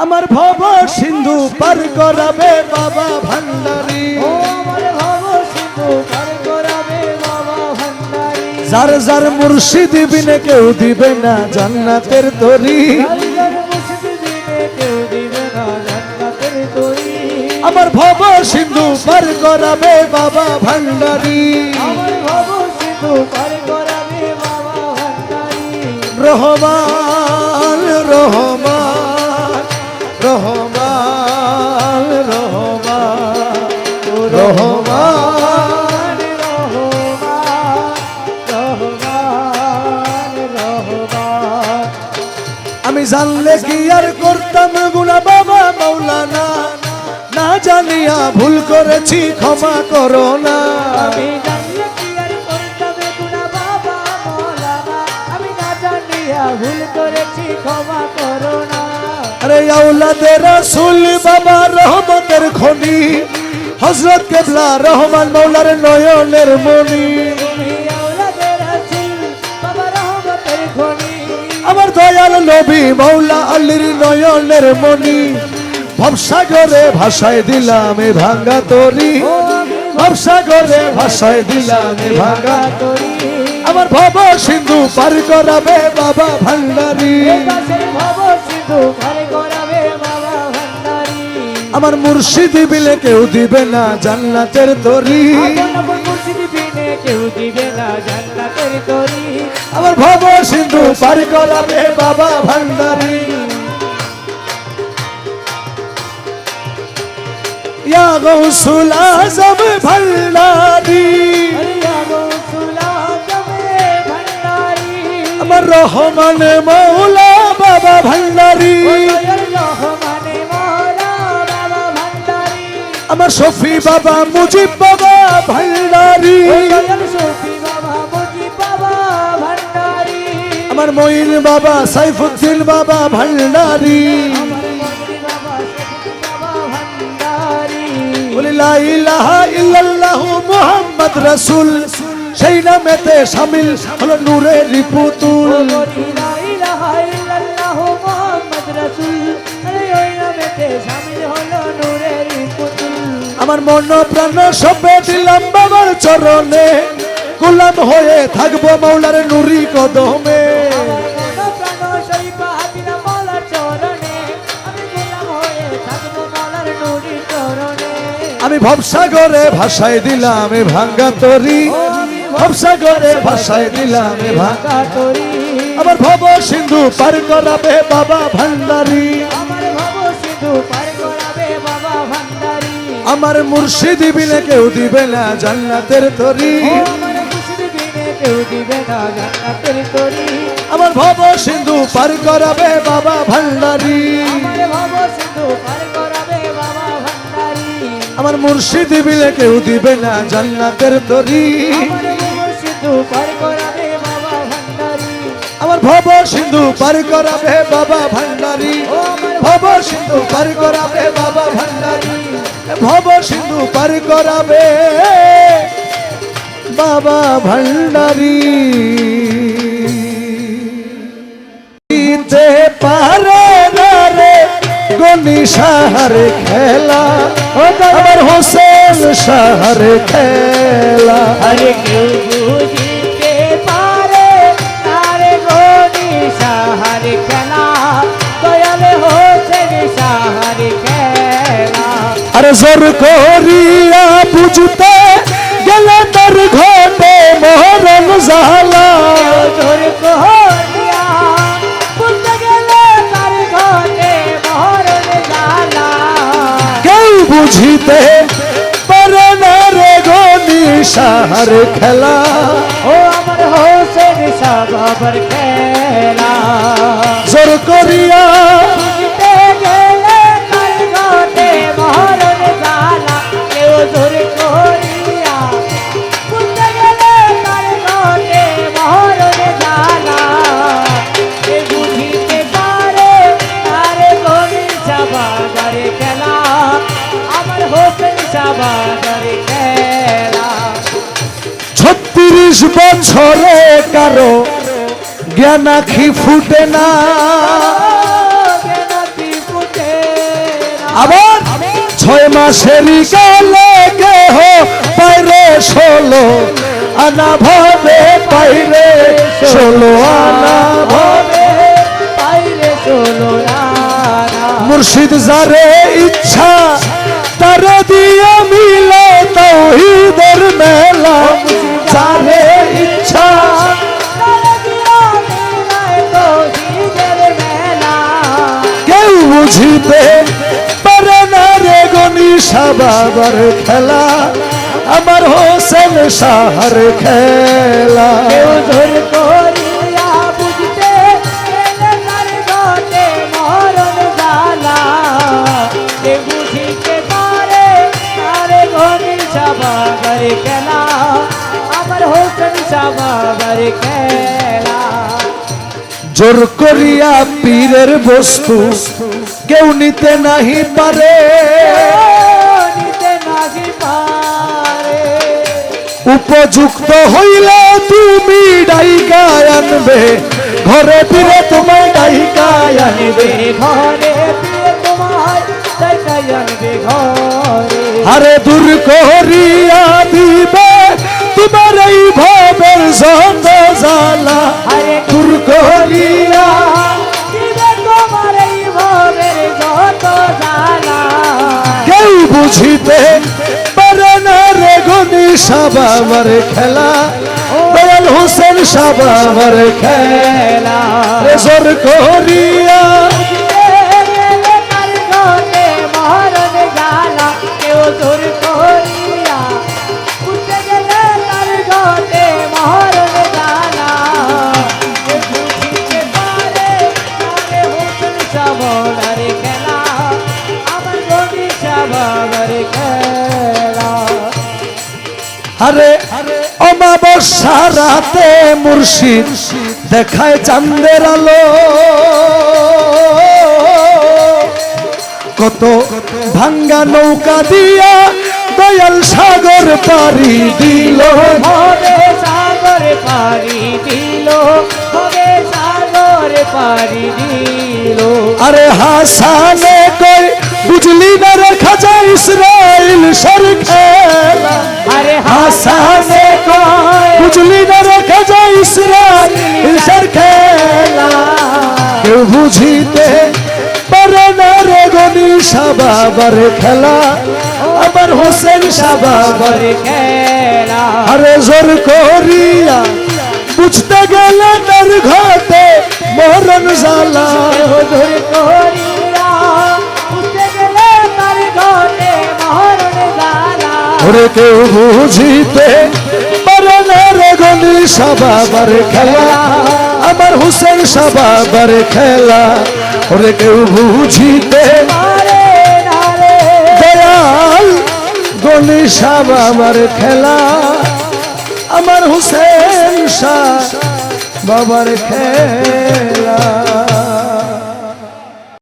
আমার ভব সিন্ধু পার করাবে বাবা ভান্ডারী। আমার ভব সিন্ধু পার করাবে বাবা ভান্ডারী। যার যার মুর্শিদ বিনে কেউ দিবে না জান্নাতের তরি। আমার ভব সিন্ধু পার করাবে বাবা ভান্ডারী। আমার ভব সিন্ধু পার করাবে বাবা ভান্ডারী। রহমান রহমান রহমান রহমান রহমান আমি জানলে কি আর করতাম গুনাহ বাবা মাওলানা, না জানিয়া ভুল করেছি ক্ষমা করো না। আমি জানলে কি আর করতাম গুনাহ বাবা মাওলানা, আমি না জানিয়া ভুল করেছি ক্ষমা করো না। আরে আওলাদে রাসূল বাবা রহমতের খনি, হযরত কেবলা রহমান মাওলার নয়নের মনি। আমার দয়াল নবী মাওলা আলীর নয়নের মনি। ভবসাগরে ভাষায় দিলাম এ ভাঙা তরি, ভবসাগরে ভাষায় দিলাম এ ভাঙা তরি। আমার ভব সিন্ধু পার করাবে বাবা ভান্ডারী। আমার মুর্শিদ বিলে কেউ দিবে না জান্নাতের তরি। কেউ দিবে না জান্নাতের তরি। আমার ভব সিন্ধু পার করাবে বাবা ভান্ডারী। ইয়া গৌসুল আজম ভান্ডারী, আমার রহমান মৌলা বাবা ভান্ডারী। আমার শফি বাবা মুজিব বাবা ভান্ডারী। আমার মঈন বাবা সাইফুদ্দিন বাবা ভান্ডারী। বলি লা ইলাহা ইল্লাল্লাহু মুহাম্মদ রাসূল, সেই নামেতে শামিল হলো নূরের পুতুল। আমার মন প্রাণ সবে দিলাম বাবার চরণে, গোলাম হয়ে থাকবো মাওলার নুরি কদমে। আমি ভবসাগরে ভাষায় দিলাম এ ভাঙ্গা তরি, ভবসাগরে ভাষায় দিলাম এ ভাঙ্গা তরি। আমার ভব সিন্ধু পার করাবে বাবা ভান্ডারী। আমার মুর্শিদ বিলে কেউ দিবে না জান্নাতের তরি। আমার ভব সিন্ধু পার করাবে বাবা ভান্ডারী। আমার মুর্শিদ বিলে কেউ দিবে না জান্নাতের তরি। আমার ভব সিন্ধু পার করাবে বাবা ভান্ডারী। ভব সিন্ধু পার করাবে বাবা ভান্ডারী। ভব সিন্ধু পার করাবে বাবা ভান্ডারী। দিতে পারে না রে গনি শাহরে খেলা, আমার হোসেন শাহরে খেলা। আরে কেউ বুঝিতে পারে তারে গনি শাহরে খেলা, দয়ালে হোসেন শাহরে খেলা। আরে জোর করিয়া বুঝতে গেলে তোর ঘটে মরণ জ্বালা। জোর করিয়া বুঝতে গেলে তার ঘটে মরণ জ্বালা। কেউ বুঝিতে পারে না রে গনি শাহর খেলা, ও আমার হোসেন শাহর খেলা। জোর করিয়া বুঝতে গেলে তার ঘটে মরণ জ্বালা। কেউ জোর করিয়া বুঝতে গেলে তার ঘটে মরণ জ্বালা। এ বুঝিতে পারে তার গনি শাহর খেলা, আমার হোসেন শাহর খেলা। 36 বছরে কারো জ্ঞান আখি ফুটে না, জ্ঞান আখি ফুটে আবার 6 মাসেরই কালে কেহ পাইরে 16 আনা ভাবে পাইরে 16 আনা ভাবে পাইরে 16 আনা মুর্শিদ যারে ইচ্ছা তারে দিয়ে মিলে তাওহীদের মেলা যারে ইচ্ছা তারে দিয়া মিলায় তাওহীদের মেলা কেউ বুঝিতে পারে না রে গনিশা বাবার খেলা আমার হোসেন শাহর খেলা কেউ ধর করিয়া বুঝতে গেলে তার ঘটে মরণ জ্বালা কে বুঝিতে পারে তারে ঘনিশা বাবার খেলা আমার হোসেন শাহ বাবার খেলা জোর করিয়া পীরের বস্তু কেউ নিতে নাহি পারে নিতে নাহি পারে উপযুক্ত হইলে তুমি ডাইকা আনবে ঘরে ফিরে তোমায় ডাইকা আনবে ঘরে দিয়ে তোমার তাই আনবে ঘরে আরে দূর করিয়া দিবে তোমার এই ভবের যত জ্বালা আরে দূর করিয়া দিবে তোমার এই ভবের যত জ্বালা কেউ বুঝিতে পারে না রে গনিশা বাবার খেলা দয়াল হোসেন শাহ বাবার খেলা রে জোর করিয়া গেলে তার ঘটে মরণ জ্বালা কেউ দূর করিয়া বুঝতে গেলে তার ঘটে মরণ জ্বালা কেউ বুঝিতে পারে তারে হোসেন শাহ বাবার খেলা আমার গনিশা বাবার খেলা আরে অমাবস্যা রাতে মুর্শিদ দেখায় চাঁদের আলো কত ভাঙ্গা নৌকা দিয়া দয়াল সাগর পারি দিল হবে সাগর পারি দিল হবে সাগর পারি দিল আরে হাসানে কই বুঝলি না রে খাজা ইসরাইল সর খেলা আরে হাসানে কই বুঝলি না রে খাজা ইসরাইল সর খেলা কেউ বুঝিতে পারে না রে গনিশা বাবার খেলা আমার হোসেন শাহ বাবার খেলা আরে জোর করিয়া বুঝতে গেলে তার ঘটে মরণ জ্বালা ধর করিয়া বুঝতে গেলে তার ঘটে মরণ জ্বালা ওরে কেউ বুঝিতে পারে না রে গনিশা বাবার খেলা আমার হোসেন শাহ বাবার খেলা ওরে কেউ বুঝিতে পারে না রে দয়াল গনিশা বাবার খেলা আমার হোসেন শাহ বাবার খেলা